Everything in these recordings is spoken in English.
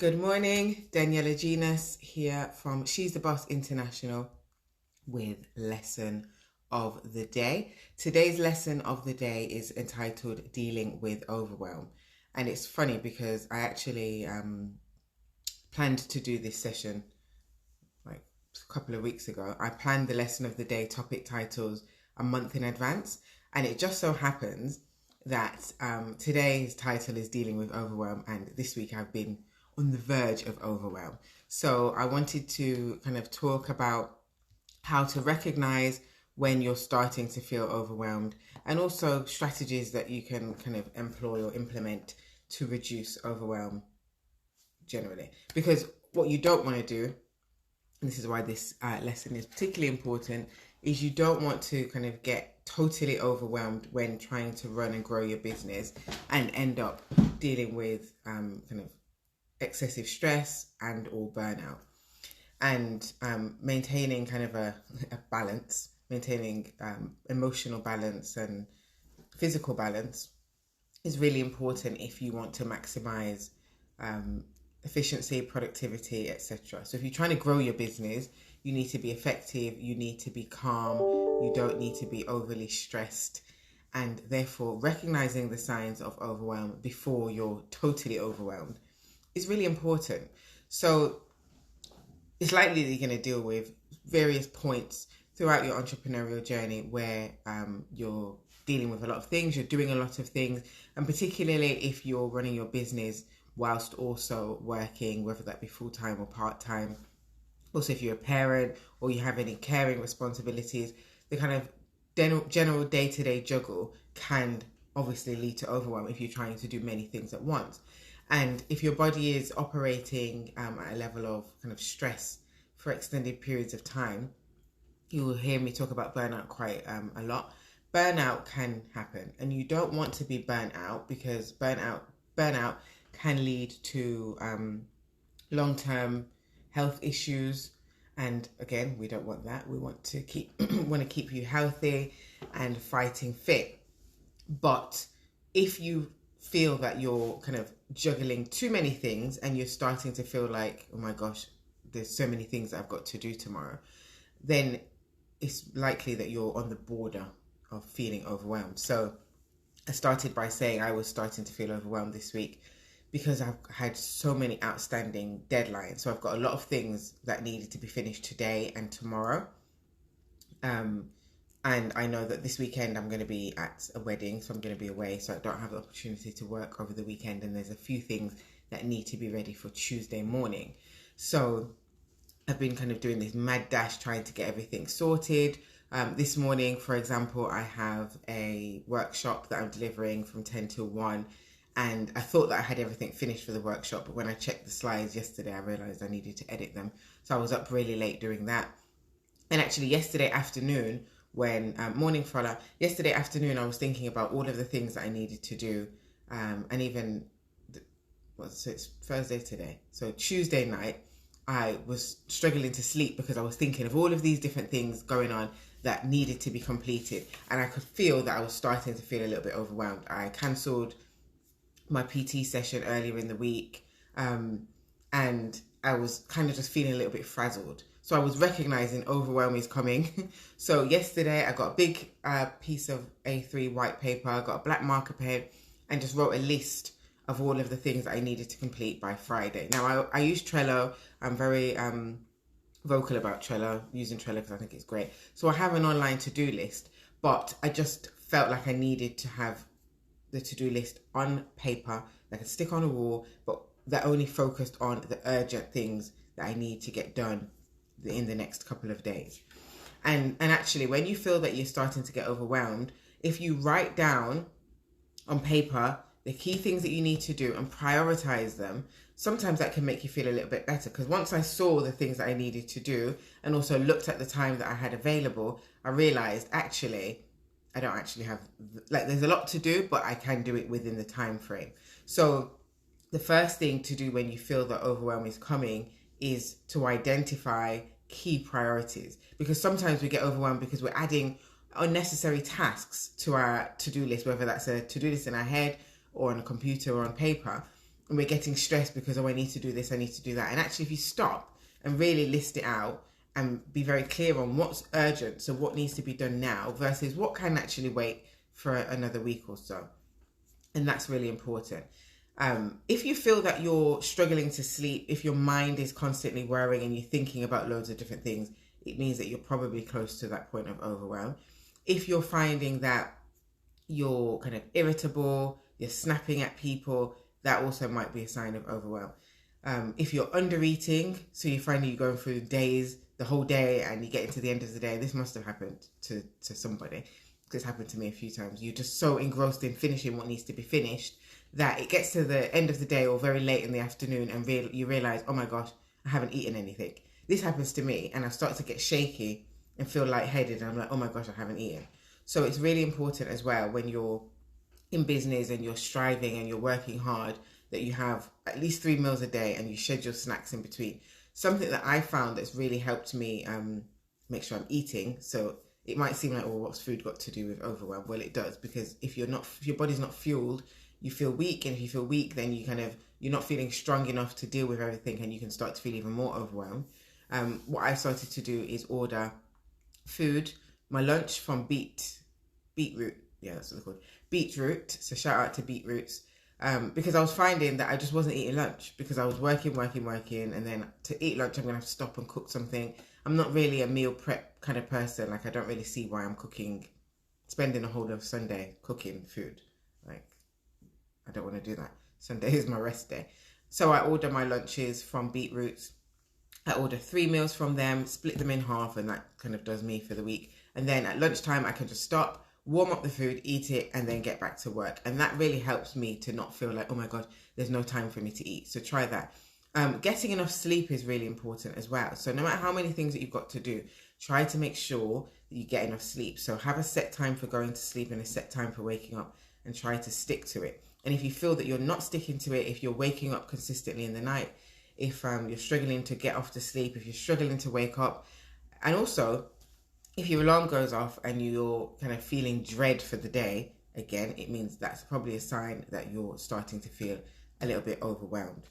Good morning, Daniela Genus here from She's the Boss International with Lesson of the Day. Today's lesson of the day is entitled Dealing with Overwhelm. And it's funny because I actually planned to do this session like a couple of weeks ago. I planned the lesson of the day topic titles a month in advance. And it just so happens that today's title is Dealing with Overwhelm. And this week I've been on the verge of overwhelm. So I wanted to kind of talk about how to recognize when you're starting to feel overwhelmed, and also strategies that you can kind of employ or implement to reduce overwhelm generally. Because what you don't want to do, and this is why this lesson is particularly important, is you don't want to kind of get totally overwhelmed when trying to run and grow your business and end up dealing with kind of excessive stress and or burnout. And maintaining kind of a balance, maintaining emotional balance and physical balance is really important if you want to maximize efficiency, productivity, etc. So if you're trying to grow your business, you need to be effective, you need to be calm, you don't need to be overly stressed, and therefore recognizing the signs of overwhelm before you're totally overwhelmed is really important. So it's likely that you're going to deal with various points throughout your entrepreneurial journey where you're dealing with a lot of things, you're doing a lot of things, and particularly if you're running your business whilst also working, whether that be full-time or part-time. Also, if you're a parent or you have any caring responsibilities, the kind of general day-to-day juggle can obviously lead to overwhelm if you're trying to do many things at once. And if your body is operating at a level of kind of stress for extended periods of time, you will hear me talk about burnout quite a lot. Burnout can happen, and you don't want to be burnt out, because burnout can lead to long-term health issues. And again, we don't want that. We want to keep you healthy and fighting fit. But if you feel that you're kind of juggling too many things and you're starting to feel like, oh my gosh, there's so many things that I've got to do tomorrow, then it's likely that you're on the border of feeling overwhelmed. So I started by saying I was starting to feel overwhelmed this week because I've had so many outstanding deadlines. So I've got a lot of things that needed to be finished today and tomorrow. And I know that this weekend I'm going to be at a wedding, so I'm going to be away, so I don't have the opportunity to work over the weekend. And there's a few things that need to be ready for Tuesday morning. So I've been kind of doing this mad dash trying to get everything sorted. This morning, for example, I have a workshop that I'm delivering from 10 till 1. And I thought that I had everything finished for the workshop, but when I checked the slides yesterday, I realized I needed to edit them. So I was up really late doing that. And actually yesterday afternoon, yesterday afternoon I was thinking about all of the things that I needed to do, and even it's Thursday today, so Tuesday night I was struggling to sleep because I was thinking of all of these different things going on that needed to be completed, and I could feel that I was starting to feel a little bit overwhelmed. I cancelled my PT session earlier in the week, and I was kind of just feeling a little bit frazzled. So I was recognizing overwhelm is coming. So yesterday I got a big piece of A3 white paper, I got a black marker pen, and just wrote a list of all of the things that I needed to complete by Friday. Now I use Trello. I'm very vocal about Trello, using Trello because I think it's great. So I have an online to-do list, but I just felt like I needed to have the to-do list on paper that I could stick on a wall, but that only focused on the urgent things that I need to get done in the next couple of days. And actually, when you feel that you're starting to get overwhelmed, if you write down on paper the key things that you need to do and prioritize them, sometimes that can make you feel a little bit better. Because once I saw the things that I needed to do and also looked at the time that I had available, I realized actually I don't actually have, there's a lot to do, but I can do it within the time frame. So the first thing to do when you feel that overwhelm is coming is to identify key priorities, because sometimes we get overwhelmed because we're adding unnecessary tasks to our to-do list, whether that's a to-do list in our head or on a computer or on paper. and we're getting stressed because, oh, I need to do this, I need to do that. And actually, if you stop and really list it out and be very clear on what's urgent, so what needs to be done now versus what can actually wait for another week or so. And that's really important. If you feel that you're struggling to sleep, if your mind is constantly worrying and you're thinking about loads of different things, it means that you're probably close to that point of overwhelm. If you're finding that you're kind of irritable, you're snapping at people, that also might be a sign of overwhelm. If you're under eating, so you find you're going through the whole day, and you get into the end of the day, this must have happened to somebody. It's happened to me a few times. You're just so engrossed in finishing what needs to be finished that it gets to the end of the day or very late in the afternoon and you realize, oh my gosh, I haven't eaten anything. This happens to me, and I start to get shaky and feel lightheaded, and I'm like, oh my gosh, I haven't eaten. So it's really important as well when you're in business and you're striving and you're working hard that you have at least 3 meals a day and you schedule snacks in between. Something that I found that's really helped me make sure I'm eating. So it might seem like, well, what's food got to do with overwhelm? Well, it does, because if your body's not fueled, you feel weak, and if you feel weak, then you're not feeling strong enough to deal with everything, and you can start to feel even more overwhelmed. What I started to do is order food, my lunch from beetroot. Yeah, that's what they're called. Beetroot. So shout out to beetroots. Because I was finding that I just wasn't eating lunch because I was working, and then to eat lunch, I'm going to have to stop and cook something. I'm not really a meal prep kind of person. Like, I don't really see why I'm spending a whole of Sunday cooking food. Like, I don't want to do that. Sunday is my rest day. So I order my lunches from beetroots. I order 3 meals from them, split them in half, and that kind of does me for the week. And then at lunchtime, I can just stop, warm up the food, eat it, and then get back to work. And that really helps me to not feel like, oh my God, there's no time for me to eat. So try that. Getting enough sleep is really important as well. So no matter how many things that you've got to do, try to make sure that you get enough sleep. So have a set time for going to sleep and a set time for waking up, and try to stick to it. And if you feel that you're not sticking to it, if you're waking up consistently in the night, if you're struggling to get off to sleep, if you're struggling to wake up, and also if your alarm goes off and you're kind of feeling dread for the day, again, it means that's probably a sign that you're starting to feel a little bit overwhelmed.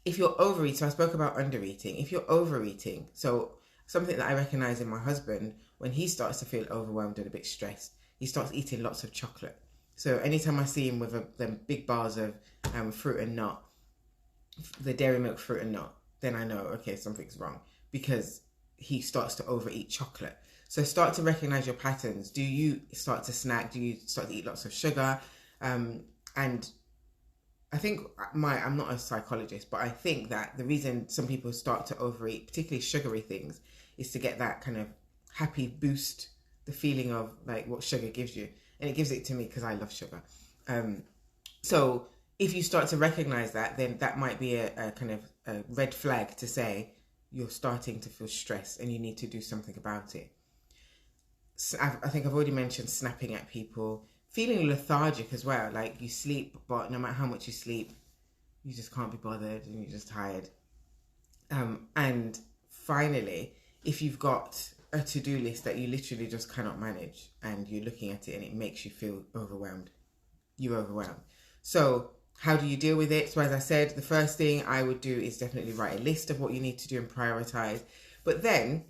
If you're overeating, so I spoke about undereating. If you're overeating, so something that I recognize in my husband, when he starts to feel overwhelmed and a bit stressed, he starts eating lots of chocolate. So anytime I see him with them big bars of fruit and nut, the dairy milk fruit and nut, then I know, okay, something's wrong, because he starts to overeat chocolate. So start to recognize your patterns. Do you start to snack? Do you start to eat lots of sugar? And I think I'm not a psychologist, but I think that the reason some people start to overeat, particularly sugary things, is to get that kind of happy boost, the feeling of like what sugar gives you. And it gives it to me because I love sugar. So if you start to recognize that, then that might be a kind of a red flag to say you're starting to feel stressed and you need to do something about it. So I think I've already mentioned snapping at people, feeling lethargic as well. Like you sleep, but no matter how much you sleep, you just can't be bothered and you're just tired. And finally, if you've got a to-do list that you literally just cannot manage and you're looking at it and it makes you feel overwhelmed, you're overwhelmed. So how do you deal with it? So as I said, the first thing I would do is definitely write a list of what you need to do and prioritize. But then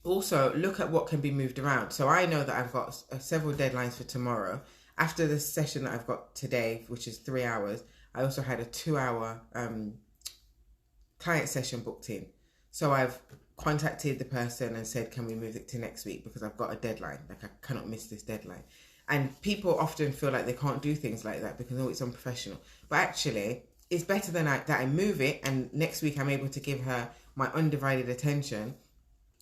also look at what can be moved around. So I know that I've got several deadlines for tomorrow. After the session that I've got today, which is 3 hours, I also had a 2-hour client session booked in. So I've contacted the person and said, can we move it to next week? Because I've got a deadline. Like I cannot miss this deadline. And people often feel like they can't do things like that because, oh, it's unprofessional. But actually, it's better than that I move it and next week I'm able to give her my undivided attention.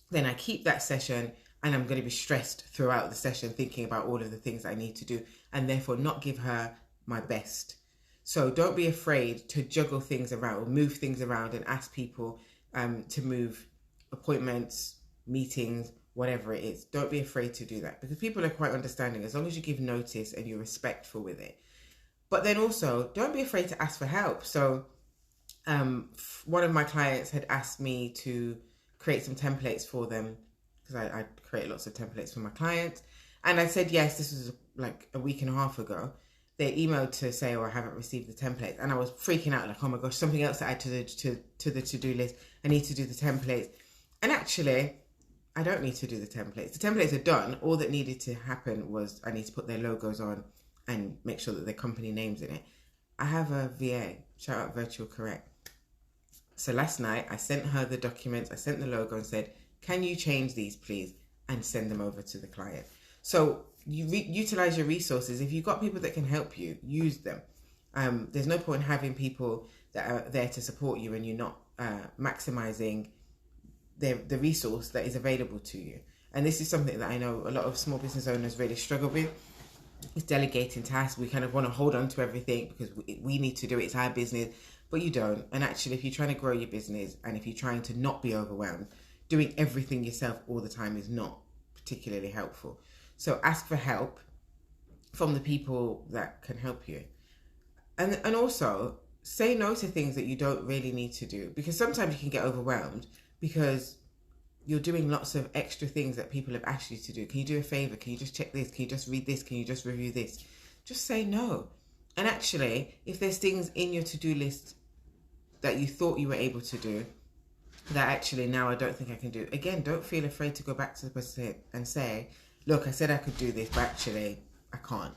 Then I keep that session and I'm going to be stressed throughout the session thinking about all of the things I need to do and therefore not give her my best. So don't be afraid to juggle things around or move things around and ask people to move appointments, meetings, whatever it is. Don't be afraid to do that because people are quite understanding as long as you give notice and you're respectful with it. But then also don't be afraid to ask for help. So one of my clients had asked me to create some templates for them because I create lots of templates for my clients. And I said, yes, this was like a week and a half ago. they emailed to say, oh, I haven't received the template. And I was freaking out, like, oh my gosh, something else to add to the to-do list. I need to do the templates. And actually, I don't need to do the templates. The templates are done. All that needed to happen was I need to put their logos on and make sure that their company name's in it. I have a VA, shout out Virtual Correct. So last night I sent her the documents, I sent the logo and said, can you change these please and send them over to the client? So you utilize your resources. If you've got people that can help you, use them. There's no point in having people that are there to support you and you're not maximizing the resource that is available to you. And this is something that I know a lot of small business owners really struggle with. It's delegating tasks. We kind of want to hold on to everything because we need to do it. It's our business, but you don't. And actually, if you're trying to grow your business and if you're trying to not be overwhelmed, doing everything yourself all the time is not particularly helpful. So ask for help from the people that can help you. And also say no to things that you don't really need to do, because sometimes you can get overwhelmed because you're doing lots of extra things that people have asked you to do. Can you do a favor? Can you just check this? Can you just read this? Can you just review this? Just say no. And actually, if there's things in your to-do list that you thought you were able to do that actually now I don't think I can do, again, don't feel afraid to go back to the person and say, look, I said I could do this, but actually I can't.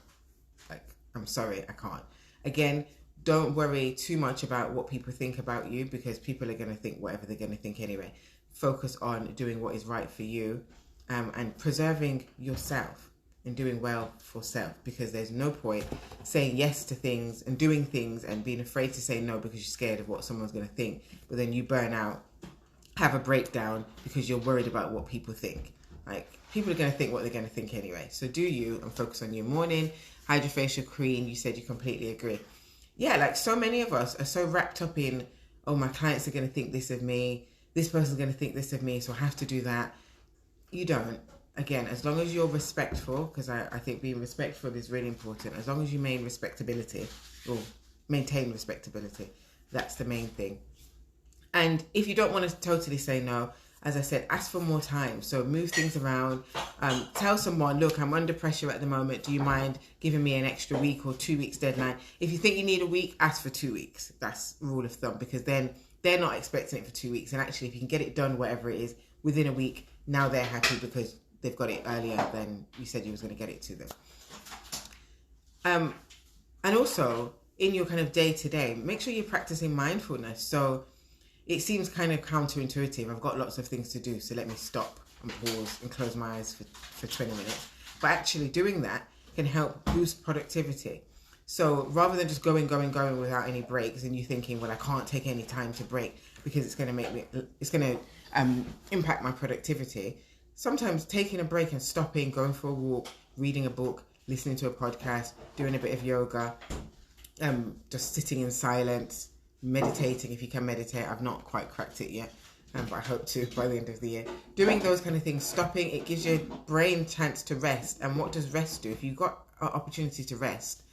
Like, I'm sorry, I can't. Again, don't worry too much about what people think about you, because people are going to think whatever they're going to think anyway. Focus on doing what is right for you, and preserving yourself and doing well for self, because there's no point saying yes to things and doing things and being afraid to say no because you're scared of what someone's going to think, but then you burn out, have a breakdown because you're worried about what people think. Like, people are going to think what they're going to think anyway. So do you, and focus on your morning. Hydrofacial cream, you said you completely agree. Yeah, like so many of us are so wrapped up in, oh, my clients are going to think this of me, this person's going to think this of me, so I have to do that. You don't. Again, as long as you're respectful, because I think being respectful is really important. As long as you maintain respectability, that's the main thing. And if you don't want to totally say no, as I said, ask for more time. So move things around. Tell someone, look, I'm under pressure at the moment. Do you mind giving me an extra week or 2 weeks deadline? If you think you need a week, ask for 2 weeks. That's rule of thumb, because then they're not expecting it for 2 weeks. And actually, if you can get it done, whatever it is, within a week, now they're happy because they've got it earlier than you said you was going to get it to them. And also, in your kind of day-to-day, make sure you're practicing mindfulness. So it seems kind of counterintuitive. I've got lots of things to do, so let me stop and pause and close my eyes for 20 minutes. But actually doing that can help boost productivity. So rather than just going without any breaks, and you thinking, well, I can't take any time to break because it's going to impact my productivity. Sometimes taking a break and stopping, going for a walk, reading a book, listening to a podcast, doing a bit of yoga, just sitting in silence, meditating if you can meditate. I've not quite cracked it yet, but I hope to by the end of the year. Doing those kind of things, stopping, it gives your brain a chance to rest. And what does rest do? If you've got an opportunity to rest,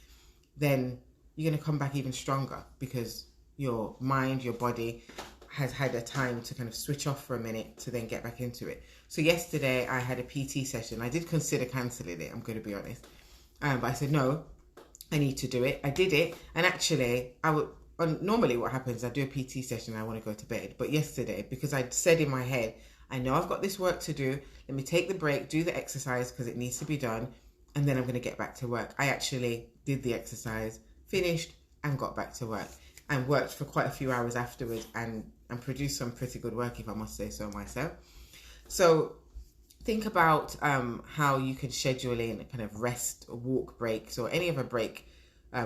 then you're going to come back even stronger, because your mind, your body has had a time to kind of switch off for a minute to then get back into it. So yesterday I had a PT session. I did consider cancelling it, I'm going to be honest. But I said, no, I need to do it. I did it. And actually, normally what happens, I do a PT session and I want to go to bed. But yesterday, because I'd said in my head, I know I've got this work to do. Let me take the break, do the exercise because it needs to be done. And then I'm going to get back to work. I actually did the exercise, finished and got back to work. And worked for quite a few hours afterwards and produced some pretty good work, if I must say so myself. So think about how you can schedule in kind of rest, walk breaks, or any other break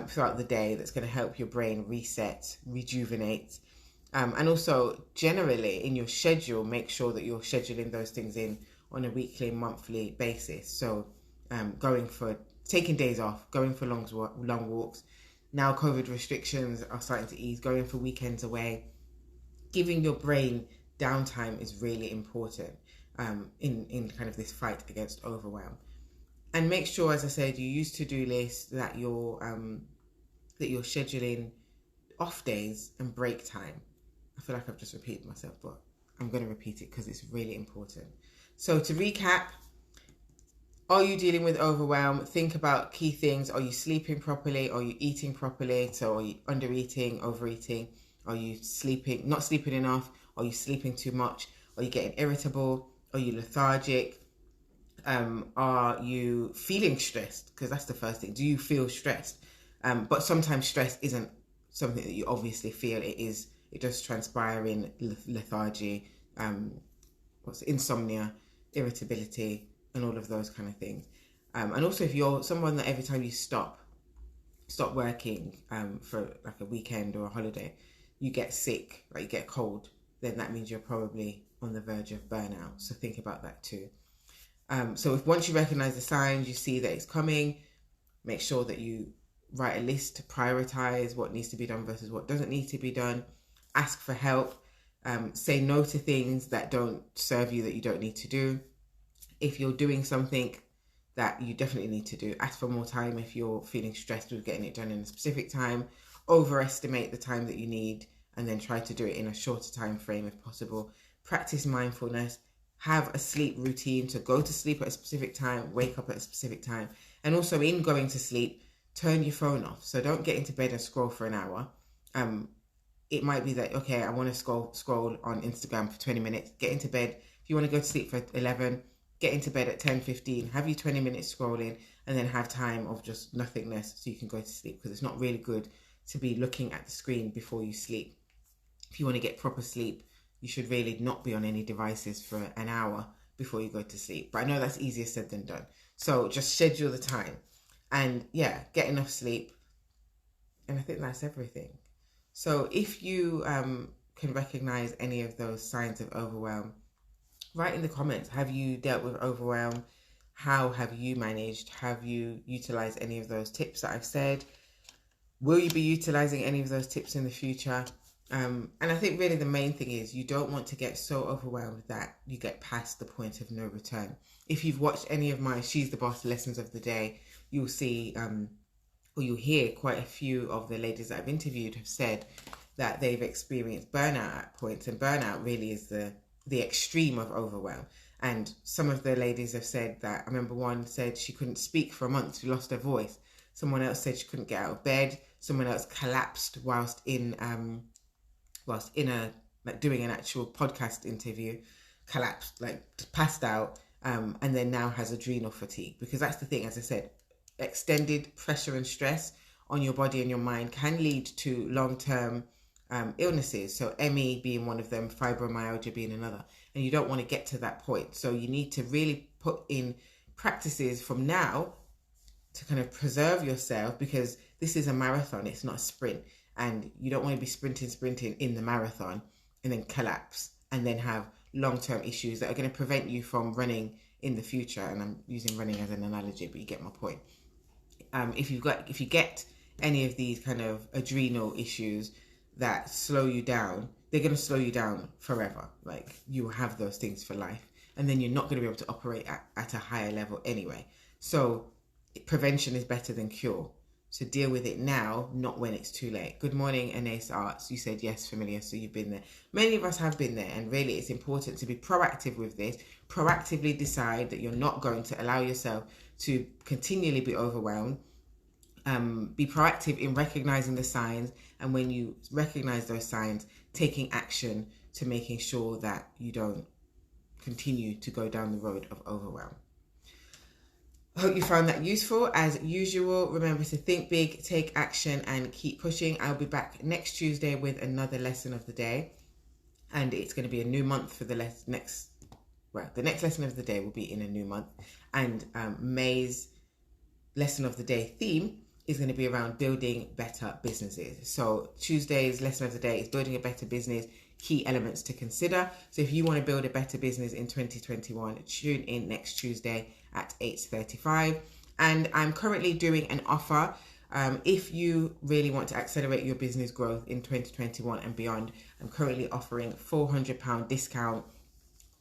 throughout the day that's going to help your brain reset, rejuvenate. And also, generally, in your schedule, make sure that you're scheduling those things in on a weekly, monthly basis. So taking days off, going for long walks. Now COVID restrictions are starting to ease, going for weekends away. Giving your brain downtime is really important in kind of this fight against overwhelm. And make sure, as I said, you use to-do lists, that you're scheduling off days and break time. I feel like I've just repeated myself, but I'm going to repeat it because it's really important. So to recap, Are you dealing with overwhelm? Think about key things. Are you sleeping properly? Are you eating properly? So are you under eating, overeating? Are you sleeping, not sleeping enough? Are you sleeping too much? Are you getting irritable? Are you lethargic? Are you feeling stressed? Because that's the first thing. Do you feel stressed? But sometimes stress isn't something that you obviously feel. It does transpire in lethargy, insomnia, irritability, and all of those kind of things. And also, if you're someone that every time you stop working for like a weekend or a holiday, you get sick, like you get cold, then that means you're probably on the verge of burnout. So think about that too. So if once you recognize the signs, you see that it's coming, make sure that you write a list to prioritize what needs to be done versus what doesn't need to be done. Ask for help. Say no to things that don't serve you, that you don't need to do. If you're doing something that you definitely need to do, ask for more time if you're feeling stressed with getting it done in a specific time. Overestimate the time that you need and then try to do it in a shorter time frame if possible. Practice mindfulness. Have a sleep routine, so go to sleep at a specific time, wake up at a specific time. And also in going to sleep, turn your phone off. So don't get into bed and scroll for an hour. It might be that, okay, I want to scroll on Instagram for 20 minutes. Get into bed. If you want to go to sleep for 11, get into bed at 10:15. Have your 20 minutes scrolling and then have time of just nothingness so you can go to sleep, because it's not really good to be looking at the screen before you sleep. If you want to get proper sleep, you should really not be on any devices for an hour before you go to sleep. But I know that's easier said than done. So just schedule the time and get enough sleep. And I think that's everything. So if you can recognize any of those signs of overwhelm, write in the comments. Have you dealt with overwhelm? How have you managed? Have you utilized any of those tips that I've said? Will you be utilizing any of those tips in the future? And I think really the main thing is you don't want to get so overwhelmed that you get past the point of no return. If you've watched any of my She's the Boss lessons of the day, you'll see or you'll hear quite a few of the ladies that I've interviewed have said that they've experienced burnout at points, and burnout really is the extreme of overwhelm. And some of the ladies have said that, I remember one said she couldn't speak for a month, she lost her voice. Someone else said she couldn't get out of bed. Someone else collapsed whilst in a like doing an actual podcast interview, collapsed, like passed out, and then now has adrenal fatigue. Because that's the thing, as I said, extended pressure and stress on your body and your mind can lead to long-term illnesses. So ME being one of them, fibromyalgia being another, and you don't want to get to that point. So you need to really put in practices from now to kind of preserve yourself, because this is a marathon, it's not a sprint. And you don't want to be sprinting in the marathon and then collapse and then have long-term issues that are going to prevent you from running in the future. And I'm using running as an analogy, but you get my point. If you get any of these kind of adrenal issues that slow you down, they're going to slow you down forever. Like, you will have those things for life, and then you're not going to be able to operate at a higher level anyway. So prevention is better than cure. So deal with it now, not when it's too late. Good morning, Anais Arts. You said yes, familiar, so you've been there. Many of us have been there, and really it's important to be proactive with this. Proactively decide that you're not going to allow yourself to continually be overwhelmed. Be proactive in recognizing the signs, and when you recognize those signs, taking action to making sure that you don't continue to go down the road of overwhelm. I hope you found that useful. As usual, remember to think big, take action, and keep pushing. I'll be back next Tuesday with another lesson of the day, and it's going to be a new month for the next lesson of the day will be in a new month, and May's lesson of the day theme is going to be around building better businesses. So Tuesday's lesson of the day is building a better business, key elements to consider. So if you want to build a better business in 2021, tune in next Tuesday at 8:35. And I'm currently doing an offer. If you really want to accelerate your business growth in 2021 and beyond, I'm currently offering £400 discount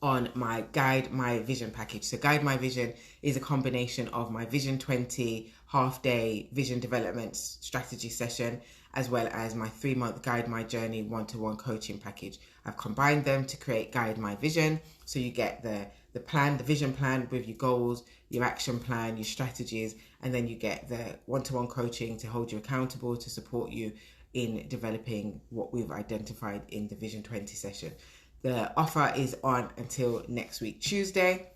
on my Guide My Vision package. So Guide My Vision is a combination of my Vision 20 half-day vision development strategy session, as well as my 3-month Guide My Journey one-to-one coaching package. I've combined them to create Guide My Vision. So you get the the plan, the vision plan with your goals, your action plan, your strategies, and then you get the one-to-one coaching to hold you accountable, to support you in developing what we've identified in the Vision 20 session. The offer is on until next week, Tuesday.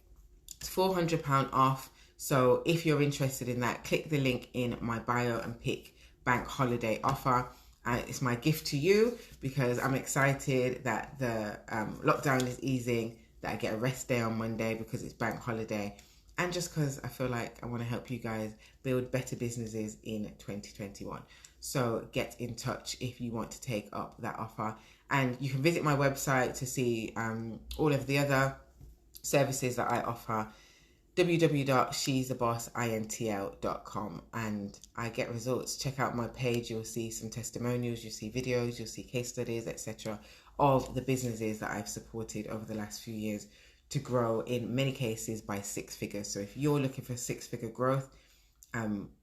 It's £400 off. So if you're interested in that, click the link in my bio and pick bank holiday offer. It's my gift to you because I'm excited that the lockdown is easing, that I get a rest day on Monday because it's bank holiday, and just because I feel like I want to help you guys build better businesses in 2021. So get in touch if you want to take up that offer, and you can visit my website to see all of the other services that I offer, www.she'sthebossintl.com, and I get results. Check out my page, you'll see some testimonials, you'll see videos, you'll see case studies, etc. of the businesses that I've supported over the last few years to grow, in many cases by 6 figures. So if you're looking for 6-figure growth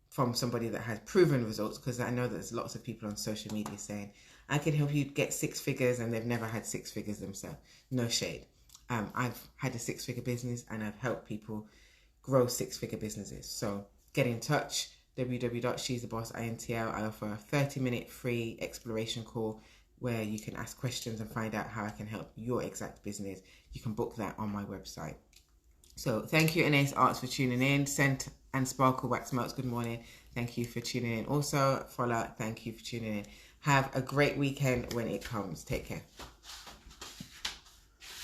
from somebody that has proven results, because I know that there's lots of people on social media saying I can help you get 6 figures and they've never had 6 figures themselves. No shade. I've had a 6-figure business and I've helped people grow 6-figure businesses. So get in touch, www.she'sthebossintl. I offer a 30-minute free exploration call where you can ask questions and find out how I can help your exact business. You can book that on my website. So thank you, Ines Arts, for tuning in. Scent and Sparkle Wax Melts, good morning. Thank you for tuning in. Also, Fola, thank you for tuning in. Have a great weekend when it comes. Take care.